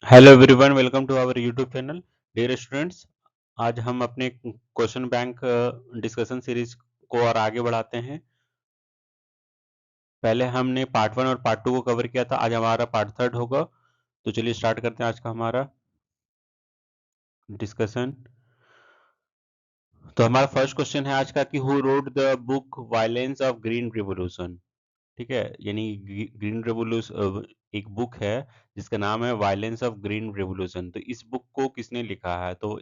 Hello everyone, welcome to our YouTube channel. Dear students, आज हम अपने क्वेश्चन बैंक डिस्कशन सीरीज को और आगे बढ़ाते हैं। पहले हमने पार्ट 1 और पार्ट 2 को कवर किया था, आज हमारा पार्ट 3 होगा। तो चलिए स्टार्ट करते हैं आज का हमारा डिस्कशन। तो हमारा फर्स्ट क्वेश्चन है आज का कि who wrote the book violence of green revolution. ठीक है, यानी ग्रीन रेवोल्यूशन एक बुक है जिसका नाम है वायलेंस ऑफ ग्रीन रेवोल्यूशन। तो इस बुक को किसने लिखा है? तो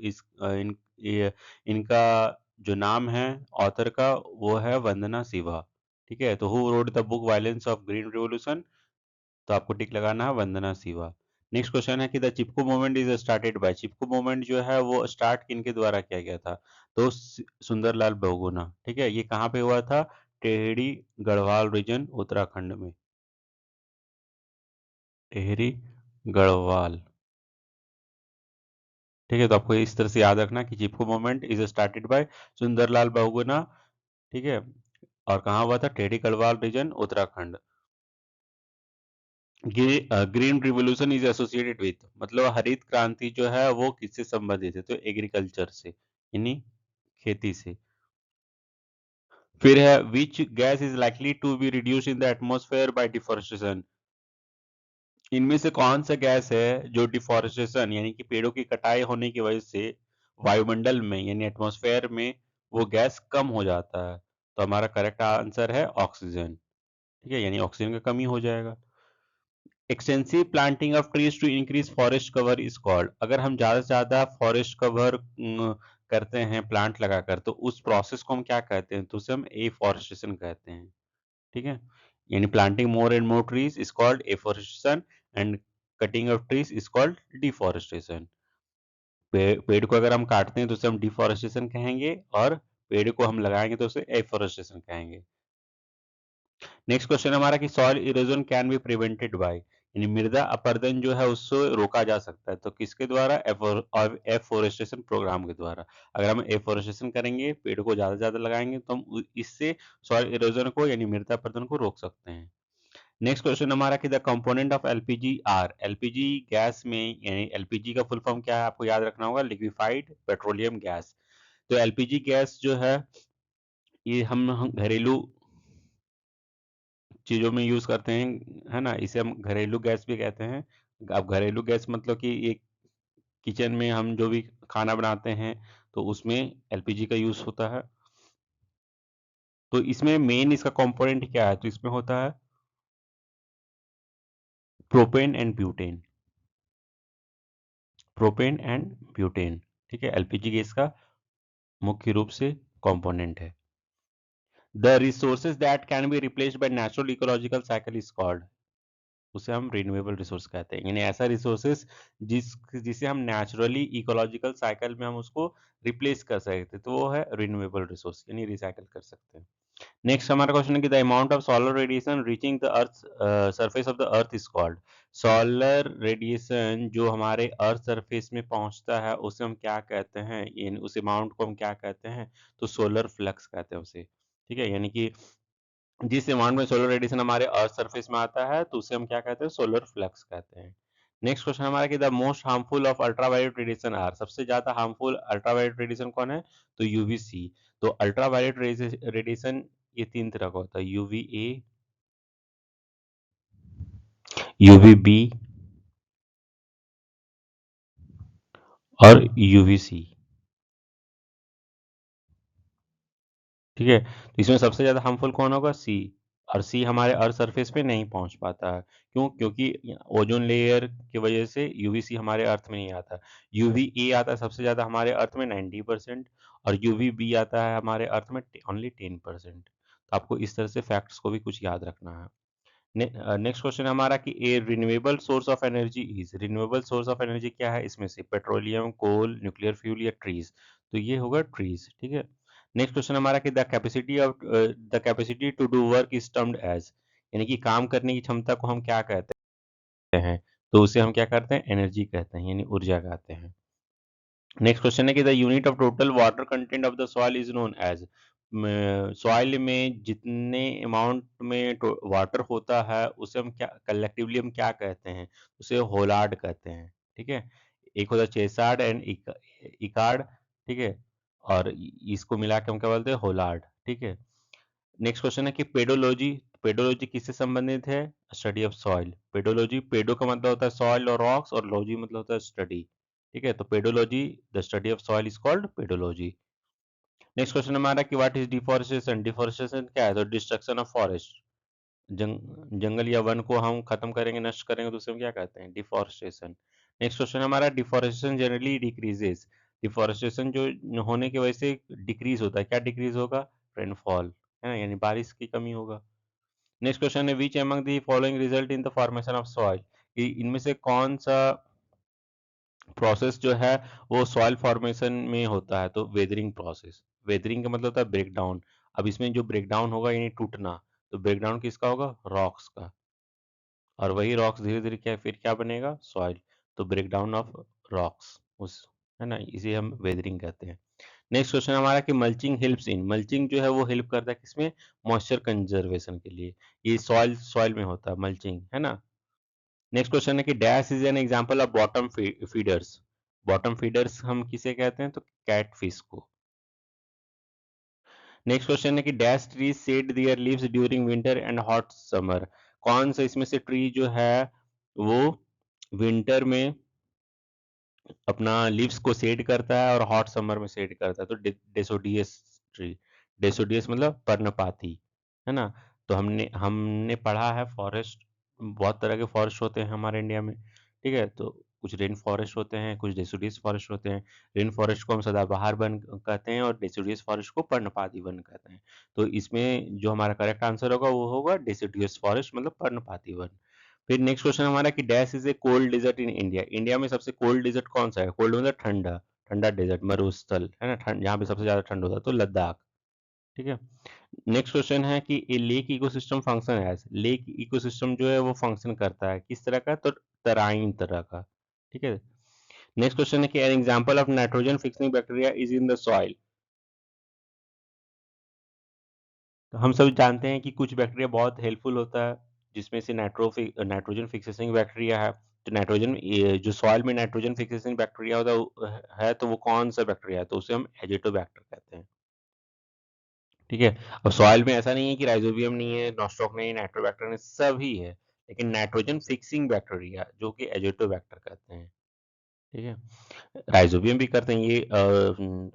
इनका जो नाम है ऑथर का, वो है वंदना शिवा। ठीक है, तो who wrote the book violence of green revolution, तो आपको टिक लगाना है वंदना शिवा। नेक्स्ट क्वेश्चन है कि the Chipko movement is started bye. Chipko movement जो है वो स्टार्ट किनके द्वारा किया गया था? तो सुंदरलाल बहुगुणा। ठीक है, ये कहाँ पे हुआ था? टेहरी गढ़वाल रीजन, उत्तराखंड में। टेहरी गढ़वाल। ठीक है, तो आपको इस तरह से याद रखना कि Chipko movement is started by Sundarlal Bahuguna. ठीक है, और कहाँ हुआ था? Tehri Garhwal region, Uttarakhand. Green revolution is associated with, मतलब हरित क्रांति जो है वो किससे संबंधित है? तो एग्रीकल्चर से, यानी खेती से। फिर है which gas is likely to be reduce in the atmosphere by deforestation. इनमें से कौन सा गैस है जो डिफोरेस्टेशन यानी कि पेड़ों की कटाई होने की वजह से वायुमंडल में यानी एटमॉस्फेयर में वो गैस कम हो जाता है? तो हमारा करेक्ट आंसर है ऑक्सीजन। ठीक है, यानी ऑक्सीजन का कमी हो जाएगा। Extensive planting of trees to increase forest cover is called. अगर हम ज्यादा से ज्यादा फॉरेस्ट कवर करते हैं प्लांट लगाकर, तो उस प्रोसेस को हम क्या कहते हैं? तो उसे हम एफॉरेस्टेशन कहते हैं। ठीक है, यानी planting more and more trees is called afforestation and cutting of trees is called deforestation. पेड़ को अगर हम काटते हैं तो उसे हम डिफॉरेस्टेशन कहेंगे, और पेड़ को हम लगाएंगे तो उसे एफॉरेस्टेशन कहेंगे। नेक्स्ट क्वेश्चन हमारा कि soil erosion can be prevented by, यानी मृदा अपरदन जो है उससे रोका जा सकता है। तो किसके द्वारा? एफोरेस्टेशन प्रोग्राम के द्वारा। अगर हम एफोरेस्टेशन करेंगे, पेड़ को ज्यादा से ज्यादा लगाएंगे, तो हम इससे सॉइल इरोजन को यानी मृदा अपरदन को रोक सकते हैं। नेक्स्ट क्वेश्चन हमारा कि the component of LPG are. LPG gas में, यानी एलपीजी का फुल फॉर्म क्या है आपको याद रखना होगा, लिक्विफाइड पेट्रोलियम गैस। तो एलपीजी गैस जो है ये हम घरेलू चीजों में यूज करते हैं, है ना? इसे हम घरेलू गैस भी कहते हैं। अब घरेलू गैस मतलब कि ये किचन में हम जो भी खाना बनाते हैं तो उसमें एलपीजी का यूज होता है। तो इसमें मेन इसका कंपोनेंट क्या है? तो इसमें होता है propane and butane. Propane and butane. ठीक है, एलपीजी गैस का मुख्य रूप से कंपोनेंट है। The resources that can be replaced by natural ecological cycle is called. उसे हम रिन्यूएबल रिसोर्स कहते हैं, यानी ऐसा रिसोर्सेस जिसे हम नेचुरली इकोलॉजिकल साइकिल में हम उसको रिप्लेस कर सकते हैं, तो वो है रिन्यूएबल रिसोर्स, यानी रिसाइकल कर सकते हैं। नेक्स्ट हमारा क्वेश्चन है कि the amount of solar radiation reaching the earth surface of the earth is called. Solar radiation जो हमारे अर्थ सरफेस में पहुंचता है उसे हम क्या कहते हैं? इन उस अमाउंट को हम क्या कहते हैं? तो सोलर फ्लक्स कहते हैं उसे। ठीक है, यानी कि जिस अमाउंट में सोलर रेडिएशन हमारे अर्थ सरफेस में आता है तो उसे हम क्या कहते हैं? सोलर फ्लक्स कहते हैं। नेक्स्ट क्वेश्चन हमारा कि the most harmful of ultraviolet radiation are. सबसे ज्यादा हार्मफुल अल्ट्रावायलेट रेडिएशन कौन है? तो यूवीसी। तो अल्ट्रावायलेट रेडिएशन ये तीन तरह का होता है, यूवीए, यूवीबी और यूवीसी। ठीक है, तो इसमें सबसे ज्यादा हार्मफुल कौन होगा? सी। और सी हमारे अर्थ सरफेस पे नहीं पहुंच पाता है। क्यों? क्योंकि ओजोन लेयर की वजह से यूवीसी हमारे अर्थ में नहीं आता। यूवीए आता है सबसे ज्यादा हमारे अर्थ में 90%, और यूवीबी आता है हमारे अर्थ में ओनली 10%। तो आपको इस तरह से फैक्ट्स को भी कुछ याद रखना है। नेक्स्ट क्वेश्चन हमारा कि a renewable source of energy is. Renewable source of energy क्या है? इसमें से पेट्रोलियम, कोल, न्यूक्लियर फ्यूल या ट्रीज। तो ये होगा ट्रीज। ठीक है, नेक्स्ट क्वेश्चन हमारा कि the capacity to do work is termed as, यानी कि काम करने की क्षमता को हम क्या कहते हैं? तो उसे हम क्या करते हैं? एनर्जी कहते हैं, यानी ऊर्जा कहते हैं। नेक्स्ट क्वेश्चन है कि the unit of total water content of the soil is known as. Soil में जितने अमाउंट में वाटर होता है उसे हम क्या कलेक्टिवली हम क्या कहते हैं? उसे होलार्ड कहते हैं। ठीक है, एक होता है चेसार्ड एंड इकार्ड, ठीक है, और इसको मिला के हम क्या बोलते हैं, होलार्ड, ठीक है। नेक्स्ट क्वेश्चन है कि पेडोलॉजी, पेडोलॉजी किससे संबंधित है, स्टडी ऑफ सॉइल। पेडोलॉजी, पेडो का मतलब होता है सॉइल और रॉक्स, और लॉजी मतलब होता है स्टडी, ठीक है, तो pedology, the study of soil is called pedology. Next question हमारा कि व्हाट इज डिफोरेस्टेशन, डिफोरेस्टेशन क्या है, तो डिस्ट्रक्शन ऑफ फॉरेस्ट, जंगल या वन को हम खत्म करेंगे, नष्ट करेंगे तो उसे हम क्या कहते हैं, डिफोरेस्टेशन। नेक्स्ट क्वेश्चन हमारा, डिफोरेस्टेशन जनरली डिक्रीजेस, डिफोरेस्टेशन जो होने की वजह से डिक्रीज होता है, क्या डिक्रीज होगा, रेनफॉल, है ना, यानी बारिश की कमी होगा। नेक्स्ट क्वेश्चन है which among the following result in the formation of soil, इनमें से कौन सा प्रोसेस जो है वो सॉइल फॉर्मेशन में होता है, तो वेदरिंग प्रोसेस, वेदरिंग का मतलब होता है ब्रेक डाउन। अब इसमें जो ब्रेक डाउन होगा यानी टूटना, तो ब्रेक डाउन किसका होगा, रॉक्स का, और वही रॉक्स धीरे धीरे क्या फिर क्या बनेगा, सॉइल, तो ब्रेक डाउन ऑफ रॉक्स उस, है ना, इसे हम वेदरिंग कहते हैं। नेक्स्ट क्वेश्चन हमारा कि मल्चिंग हेल्प्स इन, मल्चिंग जो है वो हेल्प करता है किसमें, मॉइस्चर कंजर्वेशन के लिए, ये सॉइल सॉइल में होता है मल्चिंग, है ना। नेक्स्ट क्वेश्चन है कि dash is an example of bottom feeders, bottom feeders हम किसे कहते हैं, तो कैटफिश को। नेक्स्ट क्वेश्चन है कि dash trees shade there leaves during winter and hot summer, कौन सा इसमें से ट्री जो है वो विंटर में अपना लीव्स को शेड करता है और हॉट समर में शेड करता है, तो डेसोडियस ट्री, डेसोडियस मतलब पर्णपाती, है ना। तो हमने हमने पढ़ा है फॉरेस्ट, बहुत तरह के फॉरेस्ट होते हैं हमारे इंडिया में, ठीक है, तो कुछ रेन फॉरेस्ट होते हैं, कुछ डेसोडियस फॉरेस्ट होते हैं। रेन फॉरेस्ट को हम सदाबहार वन कहते हैं और डेसोडियस फॉरेस्ट को पर्णपाती वन कहते हैं। तो इसमें जो हमारा करेक्ट आंसर होगा वो होगा डेसिडियस फॉरेस्ट मतलब पर्णपाती वन। फिर नेक्स्ट क्वेश्चन हमारा कि dash is a cold desert in India, India में सबसे कोल्ड डेजर्ट कौन सा है, कोल्ड मतलब ठंडा, ठंडा डेजर्ट, मरुस्थल, है ना, ठंड जहाँ पे सबसे ज्यादा ठंड होता है, तो लद्दाख, ठीक है। नेक्स्ट क्वेश्चन है कि a lake ecosystem function as, lake ecosystem जो है वो फंक्शन करता है किस तरह का, तो तराइन तरह का, ठीक है। नेक्स्ट क्वेश्चन है कि an example of nitrogen fixing bacteria is in the soil, तो हम सब जानते हैं कि कुछ बैक्टीरिया बहुत हेल्पफुल होता है, जिसमें से नाइट्रोजन फिक्सेसिंग बैक्टीरिया है। तो नाइट्रोजन जो सॉइल में नाइट्रोजन फिक्सेसिंग बैक्टीरिया होता है तो वो कौन सा बैक्टीरिया है, तो उसे हम एजिटोबैक्टर कहते हैं, ठीक है। अब सॉइल में ऐसा नहीं है कि राइजोबियम नहीं है, नॉस्टॉक नहीं है, नाइट्रोबैक्टर नहीं, सभी है, लेकिन नाइट्रोजन फिक्सिंग बैक्टीरिया जो कि एजिटोबैक्टर कहते हैं, ठीक है। राइजोबियम भी करते हैं ये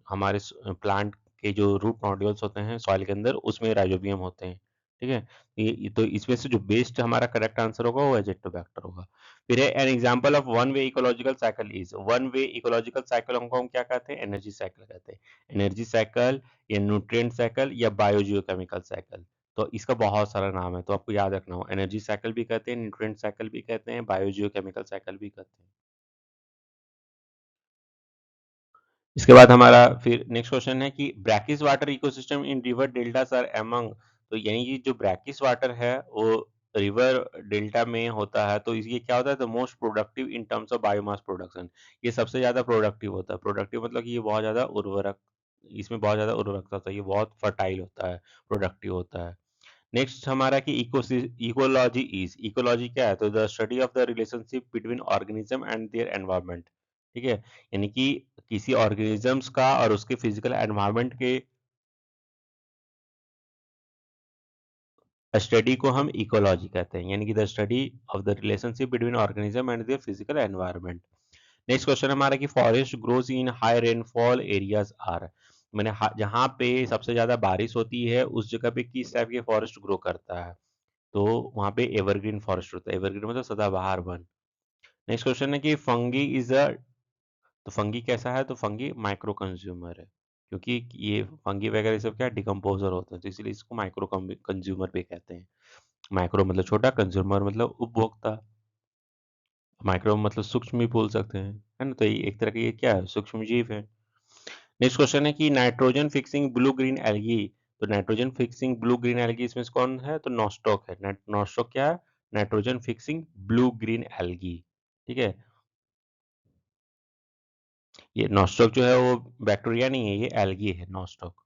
हमारे प्लांट के जो रूट नोड्यूल्स होते हैं सॉइल के अंदर उसमें राइजोबियम होते हैं, ठीक है। तो इसमें से जो बेस्ट हमारा करेक्ट आंसर होगा वो एजेक्टोबैक्टर होगा। फिर है an example of one way ecological cycle is, one way ecological cycle हमको हम क्या कहते हैं, एनर्जी साइकिल कहते हैं, एनर्जी साइकिल या न्यूट्रिएंट साइकिल या बायोजियोकेमिकल साइकिल, तो इसका बहुत सारा नाम है तो आपको याद रखना हो, एनर्जी साइकिल भी कहते हैं, न्यूट्रिएंट साइकिल भी कहते हैं, बायोजियोकेमिकल साइकिल भी कहते हैं। इसके बाद हमारा फिर नेक्स्ट क्वेश्चन है कि brackish water ecosystem in river deltas are among, तो यानी कि जो ब्रैकिश वाटर है वो रिवर डेल्टा में होता है, तो ये क्या होता है, the most productive in terms of biomass production, ये सबसे ज्यादा प्रोडक्टिव होता है, प्रोडक्टिव मतलब कि ये बहुत ज्यादा उर्वरक, इसमें बहुत ज्यादा उर्वरकता होता है, ये बहुत फर्टाइल होता है, प्रोडक्टिव होता है। नेक्स्ट हमारा कि इकोलॉजी इज, इकोलॉजी क्या है, तो the study of the relationship between organism and their environment, ठीक है, यानी कि किसी ऑर्गेनिजम्स का और उसके फिजिकल एनवायरनमेंट के स्टडी को हम इकोलॉजी कहते हैं, यानी कि the study of the relationship between organism and their physical environment. Next question हमारा कि forest grows in high rainfall areas are, मैंने जहाँ पे सबसे ज्यादा बारिश होती है उस जगह पे किस टाइप के फॉरेस्ट ग्रो करता है, तो वहां पे एवरग्रीन फॉरेस्ट होता है, एवरग्रीन मतलब सदाबहार वन। नेक्स्ट क्वेश्चन है कि फंगी इज अ, तो फंगी कैसा है, तो फंगी माइक्रो कंज्यूमर है, क्योंकि ये फंगी वगैरह ये सब क्या डिकम्पोजर होते हैं, तो इसलिए इसको माइक्रो कंज्यूमर भी कहते हैं। माइक्रो मतलब छोटा, कंज्यूमर मतलब उपभोक्ता, माइक्रो मतलब सूक्ष्म भी बोल सकते हैं, है ना, तो ये एक तरह का ये क्या है, सूक्ष्म जीव है। नेक्स्ट क्वेश्चन है कि nitrogen fixing blue green algae, तो nitrogen fixing blue green algae इसमें से कौन है, तो नॉस्टॉक है, नॉस्टॉक क्या है, nitrogen fixing blue green algae, ठीक है। ये नॉस्टॉक जो है वो बैक्टीरिया नहीं है, ये एल्गी है नॉस्टॉक।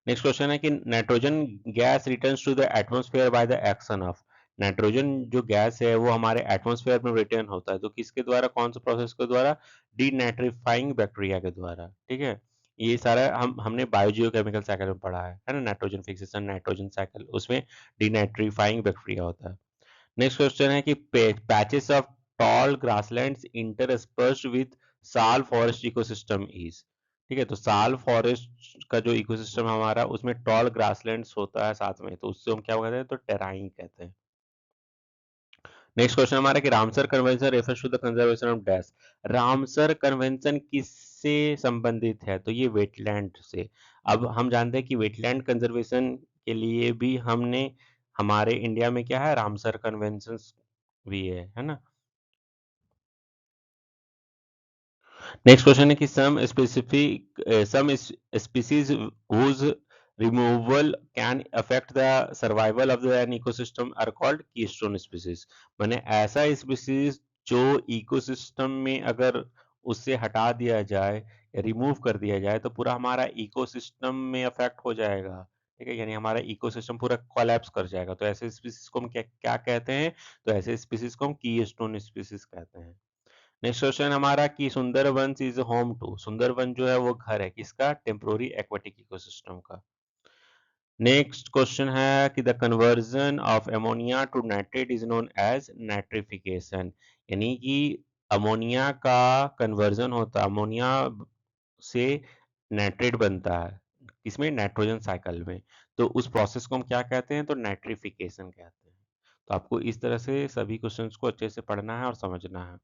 नेक्स्ट क्वेश्चन है कि nitrogen gas returns to the atmosphere by the action of, nitrogen जो गैस है वो हमारे एटमॉस्फेयर में रिटर्न होता है, तो किसके द्वारा, कौन से प्रोसेस के द्वारा, डीनाइट्रीफाइंग बैक्टीरिया के द्वारा, ठीक है। ये सारा हमने बायोजियोकेमिकल साइकिल में पढ़ा है ना, नाइट्रोजन फिक्सेशन, नाइट्रोजन साइकिल, उसमें डीनाइट्रीफाइंग बैक्टीरिया होता है। नेक्स्ट क्वेश्चन है कि patches of tall grasslands interspersed with sal forest ecosystem is, ठीक है। तो साल फॉरेस्ट का जो इकोसिस्टम हमारा, उसमें टॉल ग्रासलैंड्स होता है साथ में, तो उससे हम क्या कहते हैं, तो टेराइन कहते हैं। नेक्स्ट क्वेश्चन हमारा कि Ramsar convention refers to the conservation of dash. Ramsar convention किससे संबंधित है, तो ये वेटलैंड से। अब हम जानते हैं कि वेटलैंड कंजर्वेशन के लिए भी हमने, हमारे इंडिया में क्या है, रामसर कन्वेंशन भी है ना। नेक्स्ट क्वेश्चन है कि some species whose removal can affect the survival of the an ecosystem are called keystone species। माने ऐसा स्पीसीज जो इकोसिस्टम में अगर उससे हटा दिया जाए, रिमूव कर दिया जाए, तो पूरा हमारा इकोसिस्टम में अफेक्ट हो जाएगा, ठीक है, यानी हमारा इकोसिस्टम पूरा कोलैप्स कर जाएगा। तो ऐसे स्पीसीज को हम क्या क्या कहते हैं, तो ऐसे स्पीसीज को हम कीस्टोन स्पीसीज कहते हैं। नेक्स्ट क्वेश्चन हमारा कि Sundarban is home to, Sundarban जो है वो घर है किसका, टेम्पोररी एक्वाटिक इकोसिस्टम का। नेक्स्ट क्वेश्चन है कि the conversion of ammonia to nitrate is known as nitrification, यानी कि अमोनिया का कन्वर्जन होता है, अमोनिया से नाइट्रेट बनता है, किसमें, नाइट्रोजन साइकिल में। तो उस प्रोसेस को हम क्या कहते हैं, तो नाइट्रिफिकेशन कहते हैं। तो आपको इस तरह से सभी क्वेश्चंस को अच्छे से पढ़ना है और समझना है।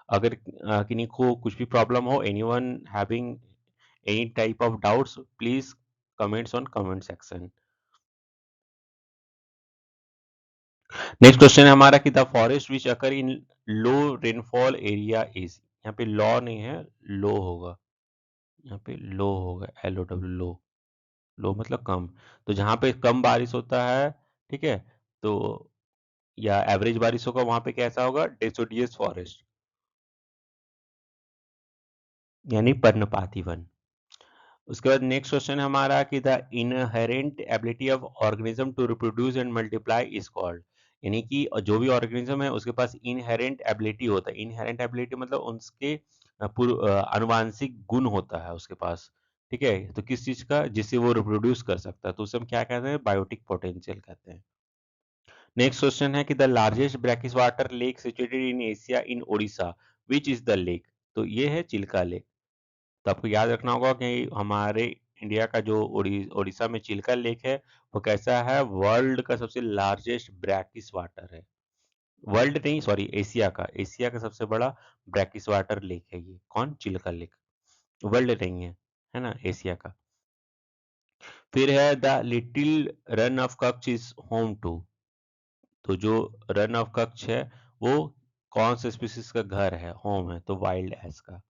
अगर किन्हीं को कुछ भी प्रॉब्लम हो, anyone having any type of doubts, please comments on comment section. Next question है हमारा कि the forest which occur in low rainfall area is, यहाँ पे लॉ नहीं है, लो होगा, यहाँ पे लो होगा, LOW, लो, लो मतलब कम। तो जहाँ पे कम बारिश होता है, ठीक है, तो या एवरेज बारिश होगा, वहां पे कैसा होगा, डेसिडियस फॉरेस्ट, यानी पर्णपाती वन। उसके बाद नेक्स्ट क्वेश्चन है हमारा कि the inherent ability of organism to reproduce and multiply is called, यानी कि जो भी ऑर्गेनिज्म है उसके पास इनहेरेंट एबिलिटी होता है, इनहेरेंट एबिलिटी मतलब उसके आनुवांशिक गुण होता है उसके पास, ठीक है, तो किस चीज का, जिससे वो रिप्रोड्यूस कर सकता है, तो उसे हम क्या कहते हैं, बायोटिक पोटेंशियल कहते हैं। नेक्स्ट क्वेश्चन है कि the largest brackish water lake situated in Asia in Odisha, which is the lake, तो ये है चिल्का लेक। तो आपको याद रखना होगा कि हमारे इंडिया का जो उड़ीसा में चिल्का लेक है, वो कैसा है, वर्ल्ड का सबसे लार्जेस्ट ब्रैकिश वाटर है, वर्ल्ड नहीं, सॉरी, एशिया का सबसे बड़ा ब्रैकिश वाटर लेक है ये, कौन, चिल्का लेक, वर्ल्ड नहीं है ना, एशिया का। फिर है the little Rann of Kutch is home to, तो जो रन ऑफ कच्छ है वो कौन से स्पीसीज का घर है, होम है, तो वाइल्ड एस का।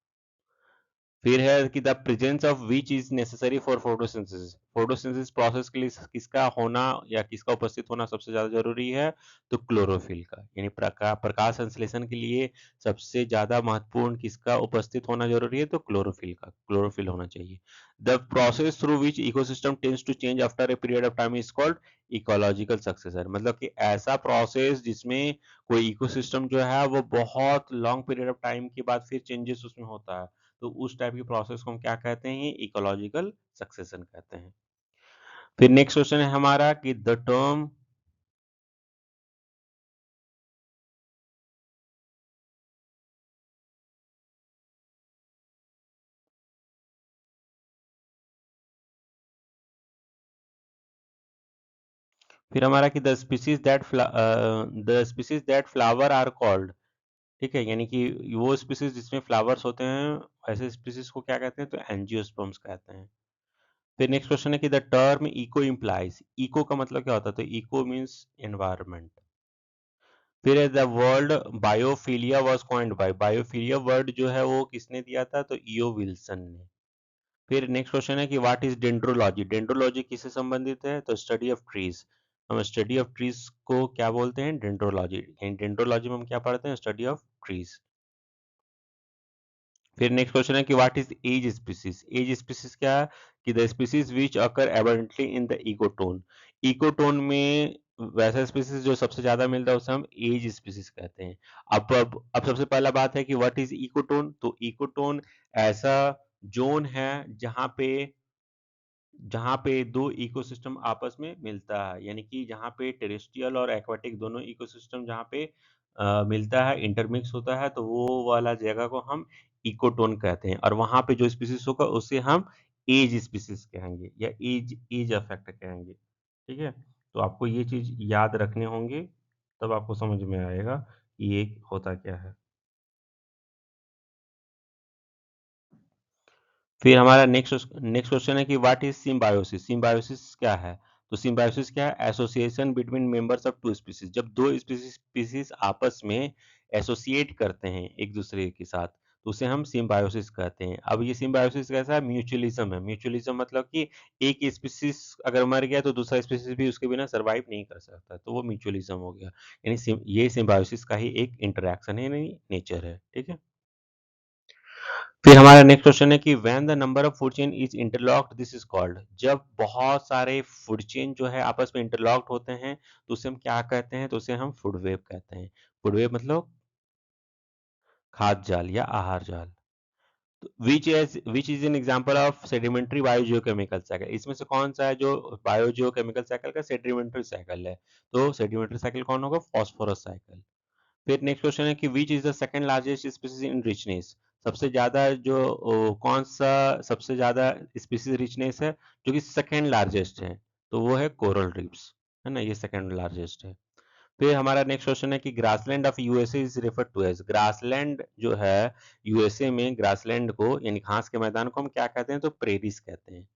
फिर है कि the presence of which is necessary for photosynthesis, photosynthesis process के लिए किसका होना या किसका उपस्थित होना सबसे ज्यादा जरूरी है, तो क्लोरोफिल का, यानी प्रकाश संश्लेषण के लिए सबसे ज्यादा महत्वपूर्ण किसका उपस्थित होना जरूरी है, तो क्लोरोफिल का, क्लोरोफिल होना चाहिए। The process through which ecosystem tends to change after a period of time is called ecological successor, मतलब कि ऐसा प्रोसेस जिसमें कोई इकोसिस्टम जो है वो बहुत लॉन्ग पीरियड ऑफ टाइम के बाद फिर चेंजेस उसमें होता है, तो उस टाइप की प्रोसेस को हम क्या कहते हैं, इकोलॉजिकल सक्सेशन कहते हैं। फिर नेक्स्ट क्वेश्चन है हमारा कि द टर्म, फिर हमारा कि the species that flower are called, ठीक है, यानी कि वो स्पीसीज जिसमें फ्लावर्स होते हैं, ऐसे स्पीसीज को क्या कहते हैं, तो एंजियोस्पर्म्स कहते हैं। फिर नेक्स्ट क्वेश्चन है कि the term eco implies, eco का मतलब क्या होता है, तो इको मींस एनवायरनमेंट। फिर है the world biophilia was coined by, biophilia word जो है वो किसने दिया था, तो ईओ विल्सन ने। फिर नेक्स्ट क्वेश्चन है कि व्हाट इज डेंड्रोलॉजी, डेंड्रोलॉजी किससे संबंधित है, तो स्टडी ऑफ ट्रीज, हम स्टडी ऑफ ट्रीज को क्या बोलते हैं, डेंड्रोलॉजी, डेंड्रोलॉजी में हम क्या पढ़ते हैं, स्टडी ऑफ ट्रीज। फिर नेक्स्ट क्वेश्चन है कि what is edge species, edge species क्या है, कि the species which occur abundantly in the ecotone, ecotone में वैसा स्पीसीज जो सबसे ज्यादा मिलता है उसे हम एज स्पीसीज कहते हैं। अब सबसे पहला बात है कि व्हाट इज इकोटोन। तो इकोटोन ऐसा जोन है जहाँ पे दो इकोसिस्टम आपस में मिलता है, यानी कि जहाँ पे टेरेस्ट्रियल और एक्वाटिक दोनों इकोसिस्टम जहाँ पे मिलता है, इंटरमिक्स होता है, तो वो वाला जगह को हम इकोटोन कहते हैं। और वहाँ पे जो स्पीसीज होगा उसे हम एज स्पीसीज कहेंगे या एज एज अफेक्ट कहेंगे। ठीक है, तो आपको ये चीज याद रखने होंगे, तब आपको समझ में आएगा कि ये होता क्या है। फिर हमारा नेक्स्ट नेक्स्ट क्वेश्चन है कि व्हाट इज सिम्बायोसिस। सिम्बायोसिस क्या है? तो सिम्बायोसिस क्या है? Association between members of two species. जब दो स्पीसीज आपस में एसोसिएट करते हैं एक दूसरे के साथ, तो उसे हम सिम्बायोसिस कहते हैं। अब ये सिम्बायोसिस कैसा है? म्यूचुअलिज्म है। म्यूचुअलिज्म मतलब कि एक स्पीसीज अगर मर गया तो दूसरा स्पीसीज भी उसके बिना सरवाइव नहीं कर सकता, तो वो म्यूचुअलिज्म हो गया। यानी ये सिम्बायोसिस का ही एक इंटरेक्शन है, यानी नेचर है। ठीक है, फिर हमारा नेक्स्ट क्वेश्चन है कि when the number of food chain is interlocked this is called. जब बहुत सारे फूड चेन जो है आपस में इंटरलॉक्ड होते हैं तो उसे हम क्या कहते हैं? तो उसे हम फूड वेब कहते हैं। फूड वेब मतलब खाद्य जाल या आहार जाल। Which is an example of sedimentary biogeochemical cycle. इसमें से कौन सा है जो बायोजियोकेमिकल साइकिल का सेडिमेंट्री साइकिल है? तो सेडिमेंट्री साइकिल कौन होगा? Phosphorus cycle. फिर नेक्स्ट क्वेश्चन है कि which is the second largest species in richness. सबसे ज्यादा जो कौन सा सबसे ज्यादा स्पीसीज रिचनेस है जो कि सेकंड लार्जेस्ट है? तो वो है कोरल रीफ्स, है ना, ये सेकंड लार्जेस्ट है। फिर हमारा नेक्स्ट क्वेश्चन है कि grassland of USA is refer to as. Grassland जो है यूएसए में, ग्रासलैंड को यानी घास के मैदान को हम क्या कहते हैं? तो प्रेरीज कहते हैं।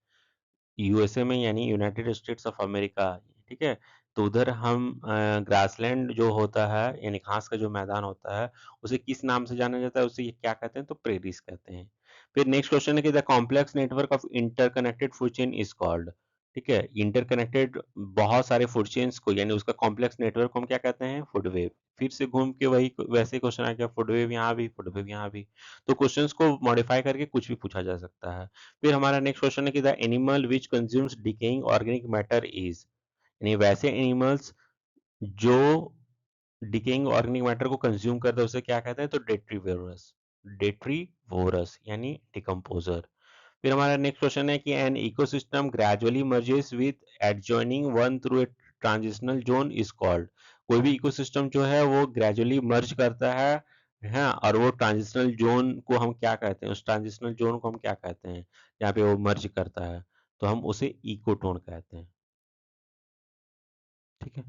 यूएसए में यानी यूनाइटेड स्टेट्स ऑफ अमेरिका। ठीक है, तो उधर हम ग्रासलैंड जो होता है यानी घास का जो मैदान होता है उसे किस नाम से जाना जाता है? उसे ये क्या कहते हैं? तो प्रेरीज कहते हैं। फिर नेक्स्ट क्वेश्चन है कि the complex network of interconnected food chain is called. ठीक है, इंटरकनेक्टेड बहुत सारे फूड चेन्स को यानी उसका कॉम्प्लेक्स नेटवर्क को हम क्या कहते हैं? Food web. फिर से घूम के वही वैसे क्वेश्चन आ गया, फूड वेव यहाँ भी, फूड वेव यहाँ भी। तो क्वेश्चंस को मॉडिफाई करके कुछ भी पूछा जा सकता है। फिर हमारा नेक्स्ट क्वेश्चन है कि the animal which consumes decaying organic matter is. यानी वैसे एनिमल्स जो डिकेइंग ऑर्गेनिक मैटर को कंज्यूम करते हैं उसे क्या कहते हैं? तो डेट्रीवोरस। डेट्रीवोरस यानी डिकम्पोजर। फिर हमारा नेक्स्ट क्वेश्चन है कि an ecosystem gradually merges with adjoining one through a transitional zone is called. कोई भी इकोसिस्टम जो है वो ग्रेजुअली मर्ज करता है, और वो ट्रांजिशनल जोन को हम क्या कहते हैं? उस ट्रांजिशनल जोन को हम क्या कहते हैं जहाँ पे वो मर्ज करता है? तो हम उसे इकोटोन कहते हैं। ठीक है,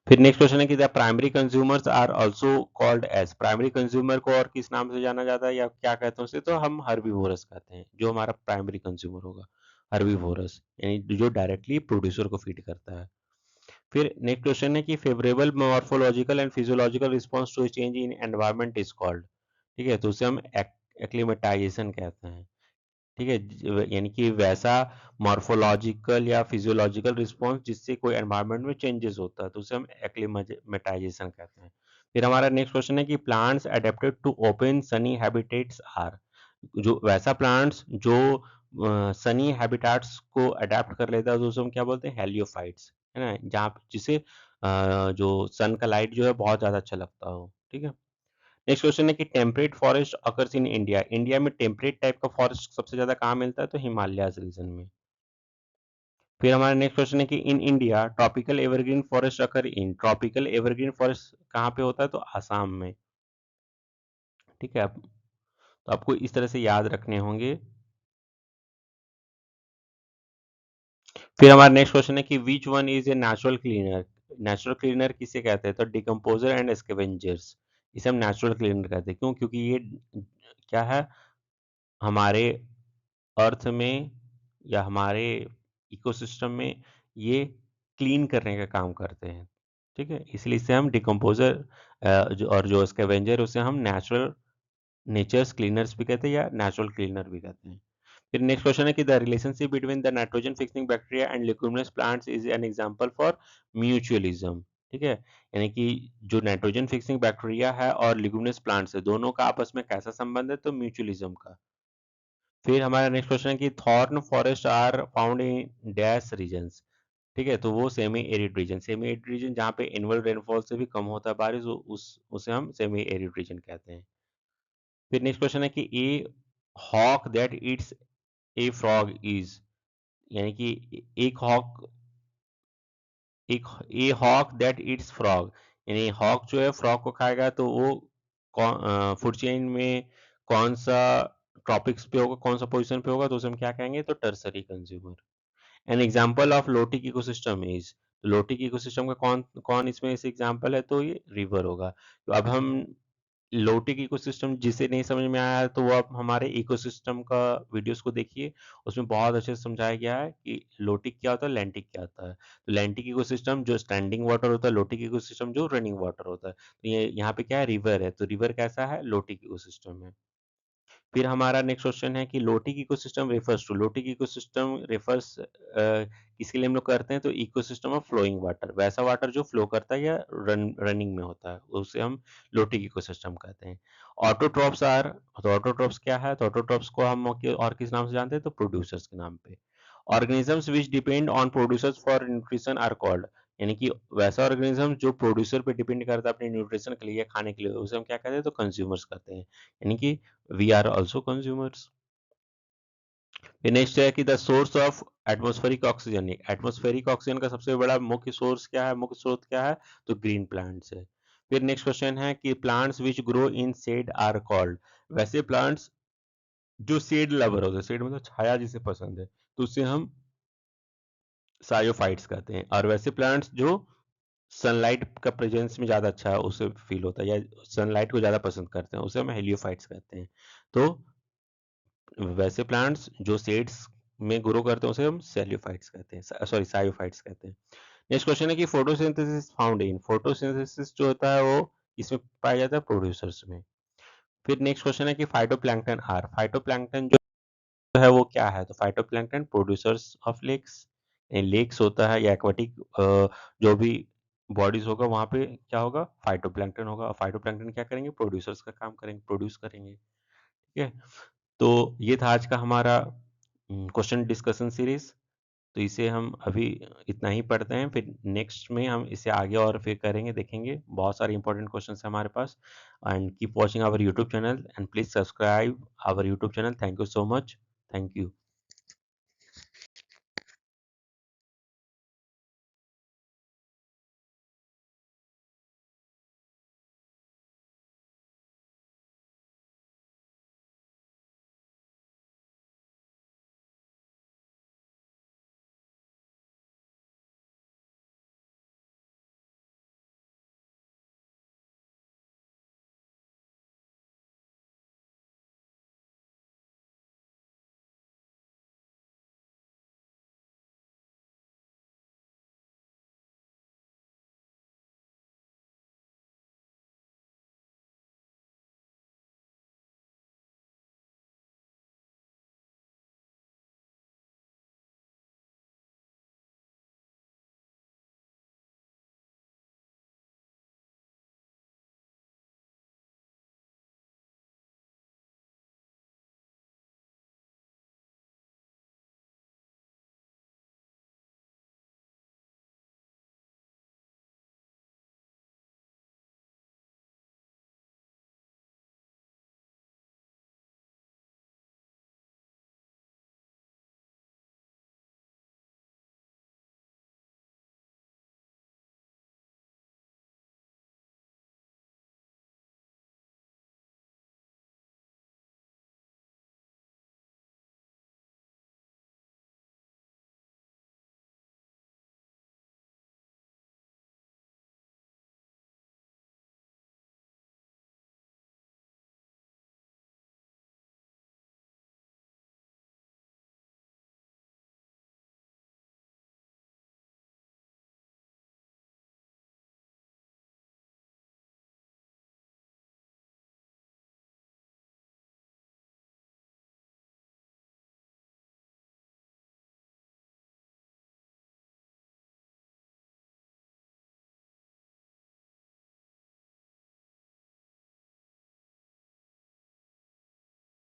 फिर नेक्स्ट क्वेश्चन है कि the primary consumers are also called as. Primary consumer को और किस नाम से जाना जाता है या क्या कहते हैं उसे? तो हम हर्बीवोरस कहते हैं, जो हमारा प्राइमरी कंज्यूमर होगा हर्बीवोरस, यानी जो डायरेक्टली प्रोड्यूसर को फीड करता है। फिर नेक्स्ट क्वेश्चन है कि favourable morphological and physiological response to change in environment is called. ठीक है, तो उसे हम एक्लिमेटाइजेशन कहते हैं। ठीक है, यानी कि वैसा मॉर्फोलॉजिकल या फिजियोलॉजिकल रिस्पॉन्स जिससे कोई एनवायरनमेंट में चेंजेस होता है, तो उसे हम एक्लिमेटाइजेशन कहते हैं। फिर हमारा नेक्स्ट क्वेश्चन है कि plants adapted to open sunny habitats are. जो वैसा प्लांट्स जो सनी हैबिटाट्स को अडेप्ट कर लेता है तो उसे हम क्या बोलते हैं? हेलियोफाइट्स, है ना, जहाँ जिसे जो सन का लाइट जो है बहुत ज्यादा अच्छा लगता हो। ठीक है, नेक्स्ट क्वेश्चन है कि temperate forest occurs in India. India में टेम्परेट टाइप का फॉरेस्ट सबसे ज्यादा कहाँ मिलता है? तो हिमालयाज रीजन में। फिर हमारा नेक्स्ट क्वेश्चन है कि in India tropical evergreen forest occur in. Tropical evergreen forest कहाँ पे होता है? तो आसाम में। ठीक है, तो आपको इस तरह से याद रखने होंगे। फिर हमारा नेक्स्ट क्वेश्चन है कि which one is a natural cleaner. Natural cleaner किसे कहते हैं? तो डिकम्पोजर एंड स्कैवेंजर्स। इसे हम नेचुरल क्लीनर कहते हैं। क्यों? क्योंकि ये क्या है, हमारे अर्थ में या हमारे इकोसिस्टम में ये क्लीन करने का काम करते हैं। ठीक है, इसलिए इसे हम डिकम्पोजर और जो स्कैवेंजर उसे हम नेचर्स क्लीनर्स भी कहते हैं या नेचुरल क्लीनर भी कहते हैं। फिर नेक्स्ट क्वेश्चन है कि the relationship between the nitrogen fixing bacteria and leguminous plants is an example for mutualism. ठीक है, यानी कि जो नाइट्रोजन फिक्सिंग बैक्टीरिया है और लिग्यूमिनस प्लांट्स है दोनों का आपस में कैसा संबंध है? तो म्यूचुअलिज्म का। फिर हमारा नेक्स्ट क्वेश्चन है कि thorn forest are found in dash regions. ठीक है, तो वो सेमी एरिड रीजन जहाँ पे एनुअल रेनफॉल से भी कम होता है बारिश, उस उसे हम सेमी एरिड रीजन कहते हैं। फिर नेक्स्ट क्वेश्चन है कि a hawk that eats a frog is, यानी कि एक हॉक, एक a hawk that eats frog, यानी हॉक जो है फ्रॉग को खाएगा, तो वो फूड चेन में कौन सा टॉपिक्स पे होगा, कौन सा पोजीशन पे होगा, तो उसे हम क्या कहेंगे, तो tertiary consumer. An example of lotic ecosystem is, lotic ecosystem का कौन कौन इसमें इस एग्जाम्पल है, तो ये रिवर होगा। तो अब हम लोटिक इकोसिस्टम जिसे नहीं समझ में आया है, तो वो आप हमारे इकोसिस्टम का वीडियोस को देखिए, उसमें बहुत अच्छे से समझाया गया है कि लोटिक क्या होता है, लैंटिक क्या होता है। तो लैंटिक इकोसिस्टम जो स्टैंडिंग वाटर होता है, लोटिक इकोसिस्टम जो रनिंग वाटर होता है। तो ये यहाँ पे क्या है, रिवर है, तो रिवर कैसा है, लोटिक इकोसिस्टम है। फिर हमारा नेक्स्ट क्वेश्चन है कि lotic ecosystem refers to, lotic ecosystem refers किसके लिए हम लोग करते हैं, तो इकोसिस्टम ऑफ फ्लोइंग वाटर, वैसा वाटर जो फ्लो करता है या रनिंग में होता है, उसे हम लोटिक इकोसिस्टम कहते हैं। ऑटोट्रॉप्स आर, तो ऑटोट्रॉप्स क्या है, तो ऑटोट्रॉप्स को हम और किस नाम से जानते हैं, तो प्रोड्यूसर्स के नाम पे। Organisms which depend on producers for nutrition are called, यानी कि वैसा ऑर्गेनिज्म जो प्रोड्यूसर पे डिपेंड करता है अपने न्यूट्रिशन के लिए, खाने के लिए, उसे हम क्या कहते हैं, तो कंज्यूमर्स कहते हैं, यानी कि we are also consumers. Next है कि the source of atmospheric oxygen, atmospheric oxygen का सबसे बड़ा मुख्य सोर्स क्या है, मुख्य स्रोत क्या है, तो ग्रीन प्लांट्स है। फिर नेक्स्ट क्वेश्चन है कि plants which grow in shade are called, वैसे प्लांट्स जो शेड लवर होते हैं, शेड मतलब छाया जिसे पसंद है, तो उसे हम सायोफाइट्स कहते हैं। और वैसे प्लांट्स जो सनलाइट का प्रेजेंस में ज़्यादा अच्छा उसे फील होता है या सनलाइट को ज़्यादा पसंद करते हैं, उसे हम हेलियोफाइट्स कहते हैं। तो वैसे प्लांट्स जो शेड्स में ग्रो करते हैं उसे हम सेलियोफाइट्स कहते हैं, सॉरी सायोफाइट्स कहते हैं। नेक्स्ट क्वेश्चन है कि फोटोसिंथेसिस फाउंड इन, फोटोसिंथेसिस जो होता है वो इसमें पाया जाता है, प्रोड्यूसर्स में। फिर नेक्स्ट क्वेश्चन है कि फाइटोप्लैंक्टन आर, फाइटोप्लैंक्टन जो है वो क्या है, तो phytoplankton producers of lakes, lakes होता है या एक्वाटिक जो भी बॉडीज होगा वहां पे क्या होगा, फाइटोप्लैंक्टन होगा, और फाइटोप्लैंक्टन क्या करेंगे, प्रोड्यूसर्स का काम करेंगे, प्रोड्यूस करेंगे। ठीक है, तो ये था आज का हमारा क्वेश्चन डिस्कशन सीरीज। तो इसे हम अभी इतना ही पढ़ते हैं, फिर नेक्स्ट में हम इसे आगे और फिर करेंगे, देखेंगे, बहुत सारे इंपॉर्टेंट क्वेश्चंस हैं हमारे पास। And keep watching our YouTube channel and please subscribe our YouTube channel. Thank you so much. Thank you.